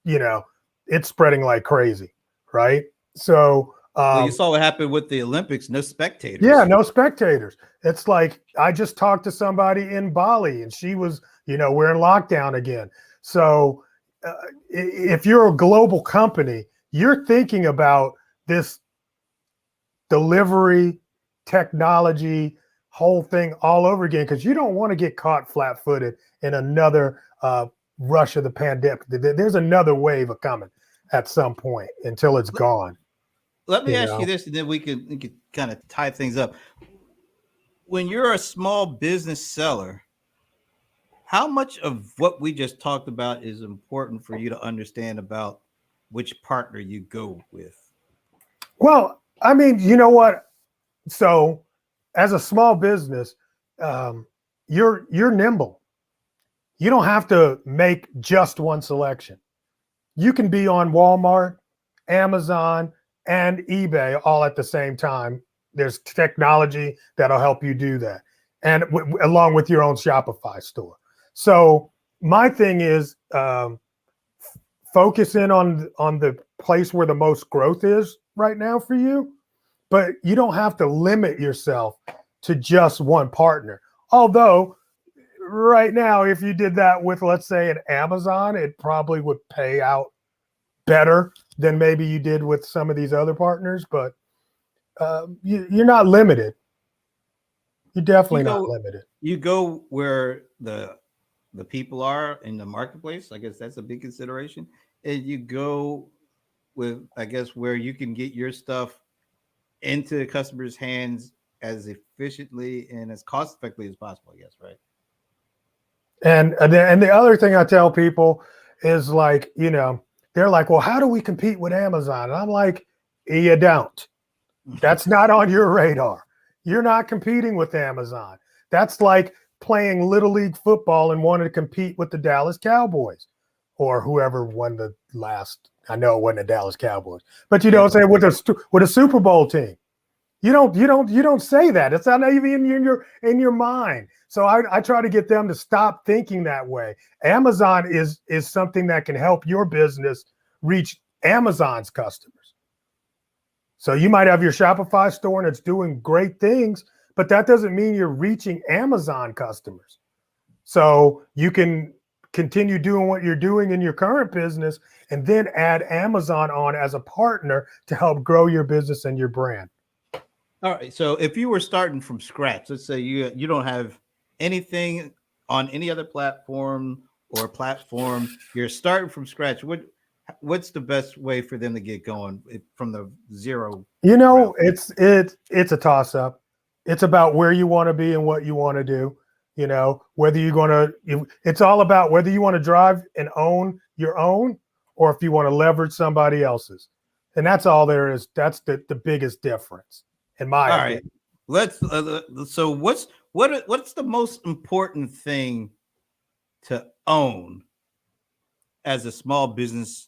you know, it's spreading like crazy, right? So Well, you saw what happened with the Olympics. No spectators. Yeah, no spectators. It's like I just talked to somebody in Bali, and she was, we're in lockdown again. So if you're a global company, you're thinking about this delivery technology whole thing all over again, because you don't want to get caught flat-footed in another rush of the pandemic. There's another wave of coming at some point until it's gone. Let me ask you this, and then we can kind of tie things up. When you're a small business seller, how much of what we just talked about is important for you to understand about which partner you go with? Well, I mean, you know what? So as a small business, you're nimble. You don't have to make just one selection. You can be on Walmart, Amazon, and eBay all at the same time. There's technology that'll help you do that, and along with your own Shopify store. So my thing is focus in on the place where the most growth is right now for you, but you don't have to limit yourself to just one partner. Although right now, if you did that with, let's say, an Amazon, it probably would pay out better than maybe you did with some of these other partners, but you're not limited. You're definitely not limited. You go where the people are in the marketplace. I guess that's a big consideration. And you go with, I guess, where you can get your stuff into the customer's hands as efficiently and as cost effectively as possible, I guess, right? And the other thing I tell people is, like, they're like, well, how do we compete with Amazon? And I'm like, you don't. That's not on your radar. You're not competing with Amazon. That's like playing Little League football and wanting to compete with the Dallas Cowboys or whoever won the last. I know it wasn't the Dallas Cowboys, but say with a Super Bowl team. You don't say that. It's not even in your mind. So I try to get them to stop thinking that way. Amazon is something that can help your business reach Amazon's customers. So you might have your Shopify store and it's doing great things, but that doesn't mean you're reaching Amazon customers. So you can continue doing what you're doing in your current business and then add Amazon on as a partner to help grow your business and your brand. All right. So if you were starting from scratch, let's say you don't have anything on any other platform, you're starting from scratch. What's the best way for them to get going from the zero? It's a toss up. It's about where you want to be and what you want to do. Whether you're going to, it's all about whether you want to drive and own your own, or if you want to leverage somebody else's. And that's all there is. That's the biggest difference. In my opinion. Let's so what's the most important thing to own as a small business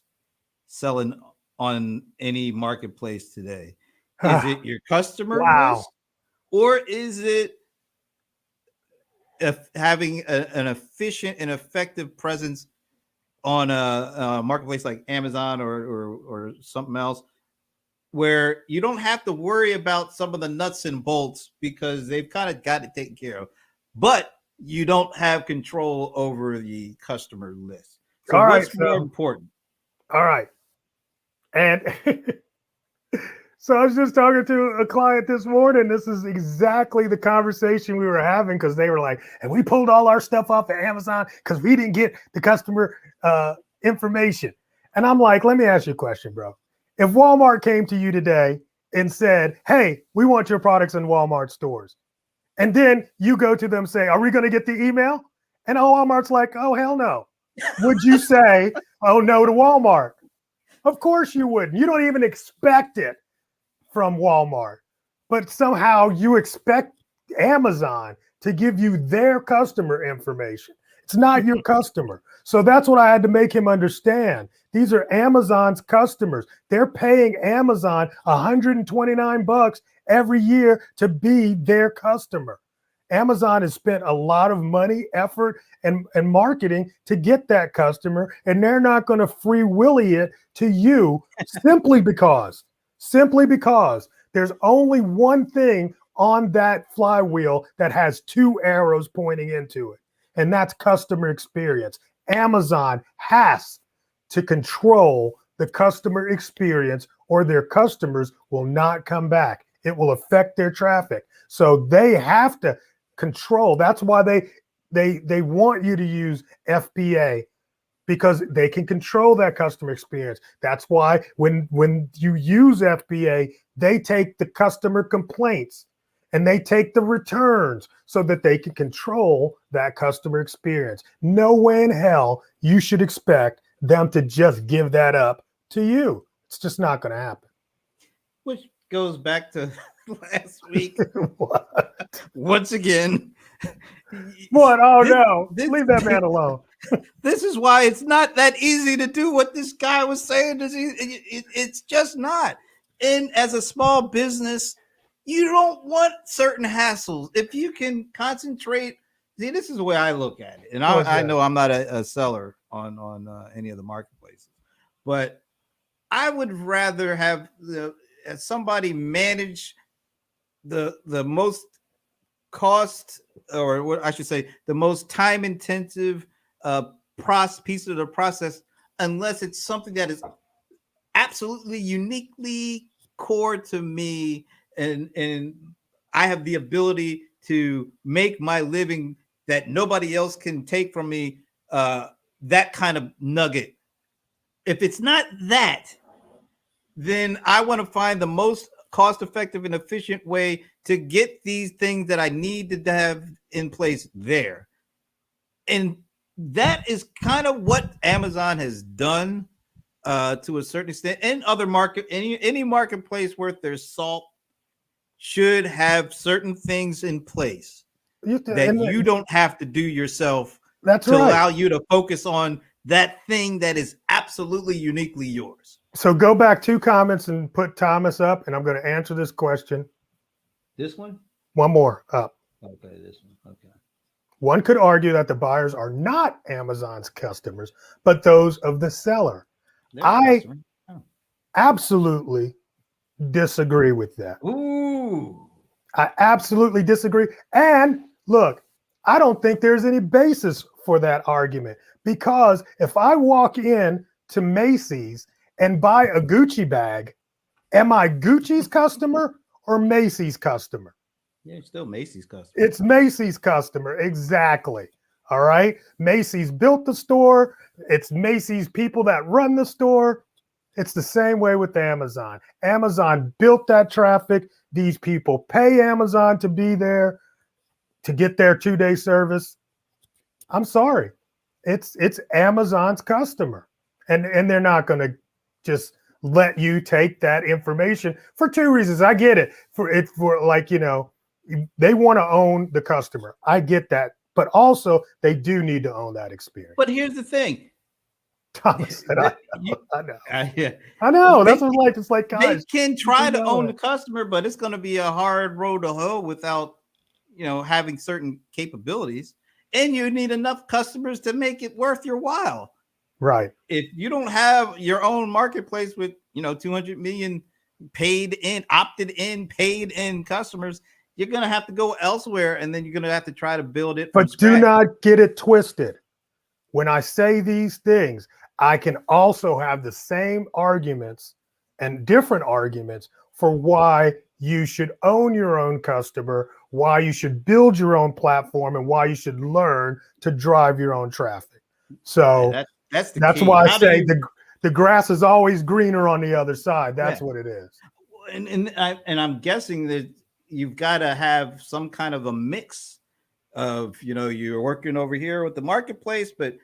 selling on any marketplace today? Is it your customer list, or is it having an efficient and effective presence on a marketplace like Amazon or something else, where you don't have to worry about some of the nuts and bolts because they've kind of got it taken care of, but you don't have control over the customer list? So what's more important? All right. And so I was just talking to a client this morning. This is exactly the conversation we were having, because they were like, and we pulled all our stuff off of Amazon because we didn't get the customer information. And I'm like, let me ask you a question, bro. If Walmart came to you today and said, hey, we want your products in Walmart stores, and then you go to them and say, are we going to get the email? And Walmart's like, oh, hell no. Would you say, oh, no to Walmart? Of course you wouldn't. You don't even expect it from Walmart, but somehow you expect Amazon to give you their customer information. It's not your customer. So that's what I had to make him understand. These are Amazon's customers. They're paying Amazon $129 every year to be their customer. Amazon has spent a lot of money, effort, and marketing to get that customer, and they're not going to free willy it to you simply because simply because there's only one thing on that flywheel that has two arrows pointing into it, and that's customer experience. Amazon has to control the customer experience, or their customers will not come back. It will affect their traffic. So they have to control. That's why they want you to use FBA, because they can control that customer experience. That's why when you use FBA, they take the customer complaints and they take the returns so that they can control that customer experience. No way in hell you should expect them to just give that up to you. It's just not going to happen. Which goes back to last week. What? Once again. What? Oh, This- no. this- Leave that man alone. This is why it's not that easy to do what this guy was saying. It's just not. And as a small business, you don't want certain hassles. If you can concentrate, see, this is the way I look at it. And I know I'm not a seller on any of the marketplaces, but I would rather have somebody manage the most cost, or what I should say, the most time intensive piece of the process, unless it's something that is absolutely uniquely core to me, and I have the ability to make my living that nobody else can take from me, that kind of nugget. If it's not that, then I want to find the most cost-effective and efficient way to get these things that I need to have in place there. And that is kind of what Amazon has done to a certain extent. And other any marketplace worth their salt should have certain things in place that you don't have to do yourself. That's to right. allow you to focus on that thing that is absolutely uniquely yours. So go back 2 comments and put Thomas up, and I'm going to answer this question. This one? One more up. Okay, this one. Okay. One could argue that the buyers are not Amazon's customers, but those of the seller. I absolutely disagree with that. Ooh. I absolutely disagree. And look, I don't think there's any basis for that argument, because if I walk in to Macy's and buy a Gucci bag, am I Gucci's customer or Macy's customer? Yeah, it's still Macy's customer. It's Macy's customer. Exactly. All right. Macy's built the store. It's Macy's people that run the store. It's the same way with Amazon. Amazon built that traffic. These people pay Amazon to be there to get their 2-day service. I'm sorry. It's Amazon's customer. And they're not going to just let you take that information for 2 reasons. I get it. For like, they want to own the customer. I get that. But also they do need to own that experience. But here's the thing. Thomas said, I know. Yeah. I know. That's what it's like, guys. They can try to own the customer, but it's going to be a hard road to hoe without, having certain capabilities. And you need enough customers to make it worth your while. Right. If you don't have your own marketplace with, 200 million paid in customers, you're going to have to go elsewhere, and then you're going to have to try to build it. But do not get it twisted. When I say these things, I can also have the same arguments and different arguments for why you should own your own customer, why you should build your own platform, and why you should learn to drive your own traffic. So that's why I say the grass is always greener on the other side. That's what it is. And I'm guessing that you've got to have some kind of a mix of, you're working over here with the marketplace, but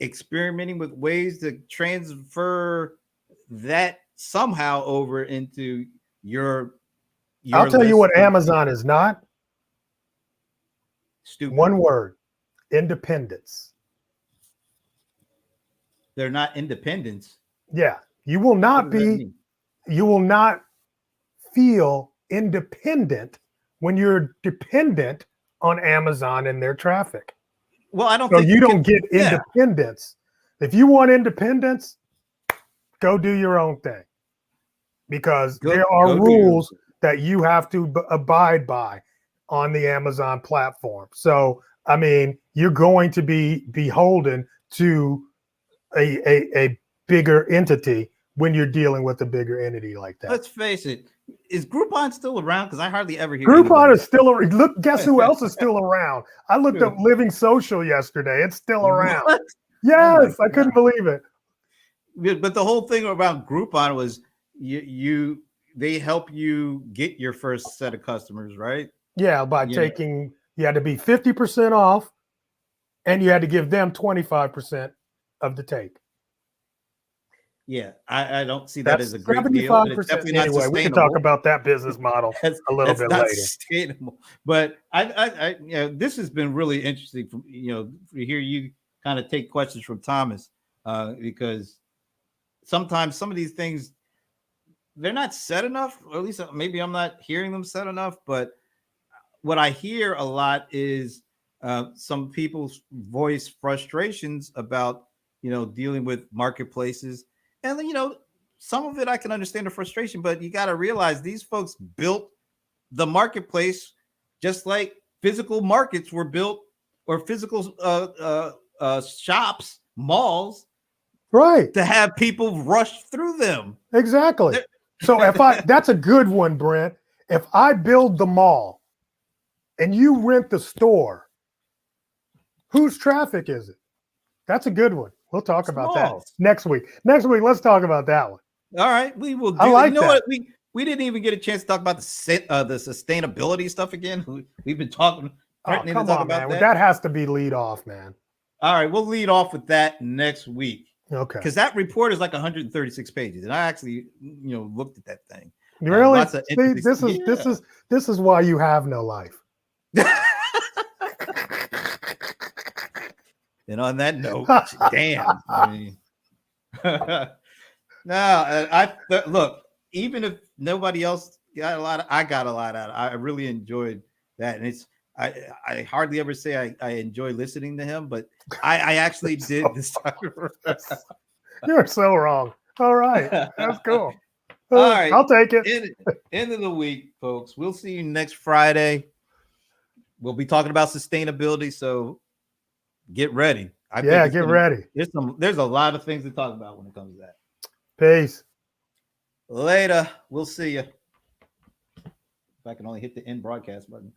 experimenting with ways to transfer that somehow over into your I'll tell you what Amazon is not. Stupid. One word: independence. They're not independents. Yeah, you will not be. You will not feel independent when you're dependent on Amazon and their traffic. Well, I don't so think you don't get independence. If you want independence, go do your own thing. because Go- there are go to rules that you have to abide by on the Amazon platform. So, I mean, you're going to be beholden to a bigger entity when you're dealing with a bigger entity like that. Let's face it. Is Groupon still around? Because I hardly ever hear Groupon anybody. is still around. Look, guess who else is still around? I looked up Living Social yesterday. It's still around. What? Yes, Oh my I couldn't God. believe it. But the whole thing about Groupon was they help you get your first set of customers, right? Yeah, by You know? taking, you had to be 50% off and you had to give them 25% of the take. Yeah, I don't see that That's as a great deal. And it's 75%. definitely not Anyway, we can talk sustainable. about that business model a little That's bit not later. sustainable. But I this has been really interesting from to hear you kind of take questions from Thomas, because sometimes some of these things they're not said enough, or at least maybe I'm not hearing them said enough. But what I hear a lot is some people's voice frustrations about dealing with marketplaces, and some of it I can understand the frustration, but you got to realize these folks built the marketplace just like physical markets were built, or physical shops, malls, Right. to have people rush through them. Exactly. So that's a good one, Brent. If I build the mall and you rent the store, whose traffic is it? That's a good one. We'll talk about that next week. Next week, let's talk about that one. All right, we will do. I like that. What we didn't even get a chance to talk about the sustainability stuff again. We've been talking. Oh, come on, man. That has to be lead off, man. All right, we'll lead off with that next week. Okay. Because that report is like 136 pages, and I actually looked at that thing. Really? See, this is why you have no life. And on that note, damn. I mean, look. Even if nobody else got a lot, I got a lot out of it. I really enjoyed that, and I hardly ever say I enjoy listening to him, but I actually did this time. You're so wrong. All right, that's cool. All right, I'll take it. End of the week, folks. We'll see you next Friday. We'll be talking about sustainability, so get ready. Get ready. There's a lot of things to talk about when it comes to that. Peace. Later. We'll see you. If I can only hit the end broadcast button.